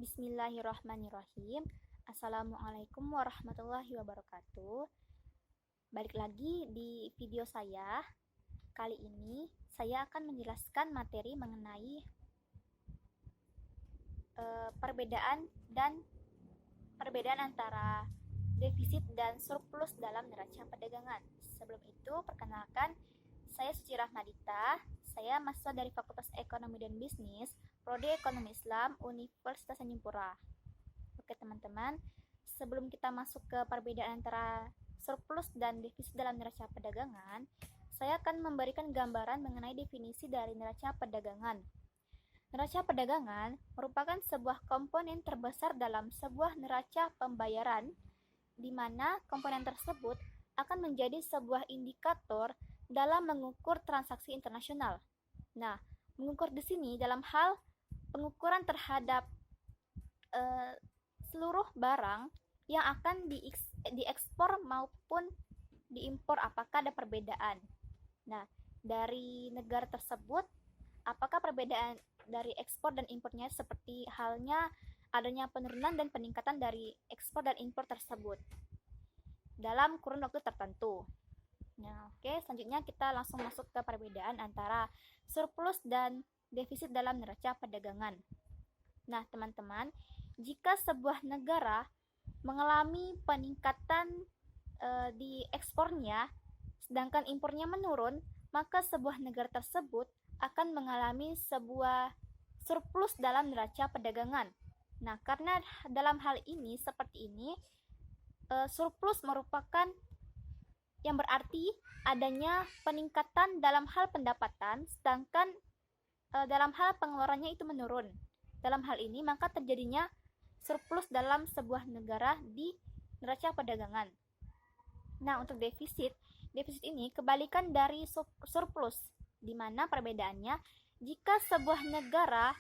Bismillahirrahmanirrahim. Assalamualaikum warahmatullahi wabarakatuh. Balik lagi di video saya. Kali ini saya akan menjelaskan materi mengenai perbedaan antara defisit dan surplus dalam neraca perdagangan. Sebelum itu, perkenalkan, saya Suci Rahmadita. Saya mahasiswa dari Fakultas Ekonomi dan Bisnis, Prodi Ekonomi Islam, Universitas Tanjung Pura. Oke teman-teman, sebelum kita masuk ke perbedaan antara surplus dan defisit dalam neraca perdagangan, saya akan memberikan gambaran mengenai definisi dari neraca perdagangan. Neraca perdagangan merupakan sebuah komponen terbesar dalam sebuah neraca pembayaran, di mana komponen tersebut akan menjadi sebuah indikator dalam mengukur transaksi internasional. Nah, mengukur di sini dalam hal pengukuran terhadap seluruh barang yang akan diekspor maupun diimpor, apakah ada perbedaan. Nah, dari negara tersebut, apakah perbedaan dari ekspor dan impornya, seperti halnya adanya penurunan dan peningkatan dari ekspor dan impor tersebut dalam kurun waktu tertentu. Nah, oke, selanjutnya kita langsung masuk ke perbedaan antara surplus dan defisit dalam neraca perdagangan. Nah, teman-teman, jika sebuah negara mengalami peningkatan di ekspornya, sedangkan impornya menurun, maka sebuah negara tersebut akan mengalami sebuah surplus dalam neraca perdagangan. Nah, karena dalam hal ini seperti ini, surplus merupakan yang berarti adanya peningkatan dalam hal pendapatan, sedangkan dalam hal pengeluarannya itu menurun. Dalam hal ini, maka terjadinya surplus dalam sebuah negara di neraca perdagangan. Nah, untuk defisit ini kebalikan dari surplus, di mana perbedaannya jika sebuah negara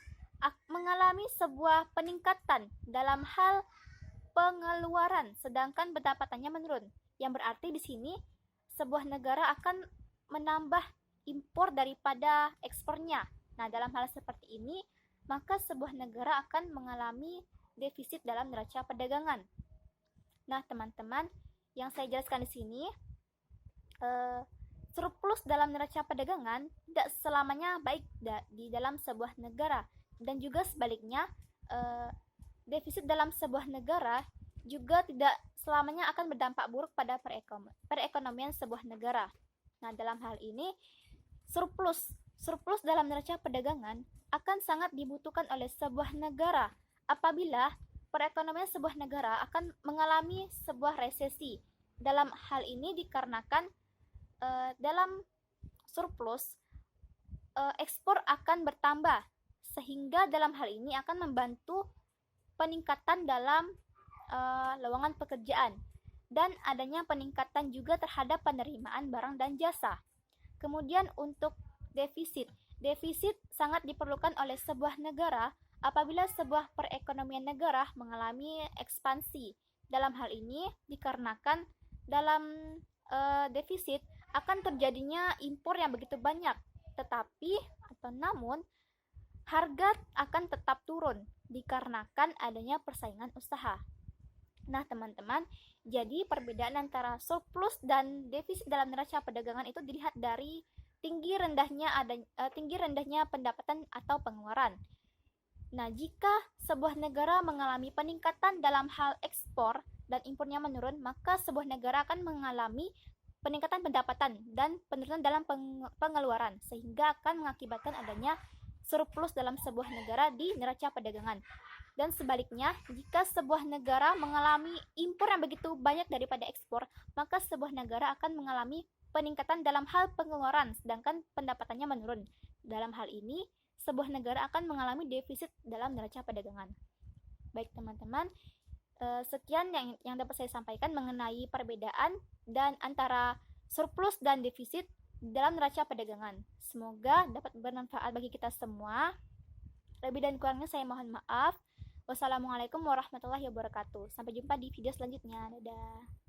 mengalami sebuah peningkatan dalam hal pengeluaran, sedangkan pendapatannya menurun. Yang berarti di sini sebuah negara akan menambah impor daripada ekspornya. Nah, dalam hal seperti ini, maka sebuah negara akan mengalami defisit dalam neraca perdagangan. Nah, teman-teman, yang saya jelaskan di sini, surplus dalam neraca perdagangan tidak selamanya baik di dalam sebuah negara, dan juga sebaliknya, defisit dalam sebuah negara juga tidak selamanya akan berdampak buruk pada perekonomian sebuah negara. Nah, dalam hal ini, surplus dalam neraca perdagangan akan sangat dibutuhkan oleh sebuah negara apabila perekonomian sebuah negara akan mengalami sebuah resesi. Dalam hal ini dikarenakan dalam surplus ekspor akan bertambah, sehingga dalam hal ini akan membantu peningkatan dalam lowongan pekerjaan dan adanya peningkatan juga terhadap penerimaan barang dan jasa. Kemudian untuk defisit sangat diperlukan oleh sebuah negara apabila sebuah perekonomian negara mengalami ekspansi. Dalam hal ini dikarenakan dalam defisit akan terjadinya impor yang begitu banyak, namun harga akan tetap turun dikarenakan adanya persaingan usaha. Nah, teman-teman, jadi perbedaan antara surplus dan defisit dalam neraca perdagangan itu dilihat dari tinggi rendahnya pendapatan atau pengeluaran. Nah, jika sebuah negara mengalami peningkatan dalam hal ekspor dan impornya menurun, maka sebuah negara akan mengalami peningkatan pendapatan dan penurunan dalam pengeluaran, sehingga akan mengakibatkan adanya surplus dalam sebuah negara di neraca perdagangan. Dan sebaliknya, jika sebuah negara mengalami impor yang begitu banyak daripada ekspor, maka sebuah negara akan mengalami peningkatan dalam hal pengeluaran, sedangkan pendapatannya menurun. Dalam hal ini, sebuah negara akan mengalami defisit dalam neraca perdagangan. Baik teman-teman, sekian yang dapat saya sampaikan mengenai perbedaan dan antara surplus dan defisit dalam neraca perdagangan. Semoga dapat bermanfaat bagi kita semua. Lebih dan kurangnya saya mohon maaf. Wassalamualaikum warahmatullahi wabarakatuh. Sampai jumpa di video selanjutnya. Dadah.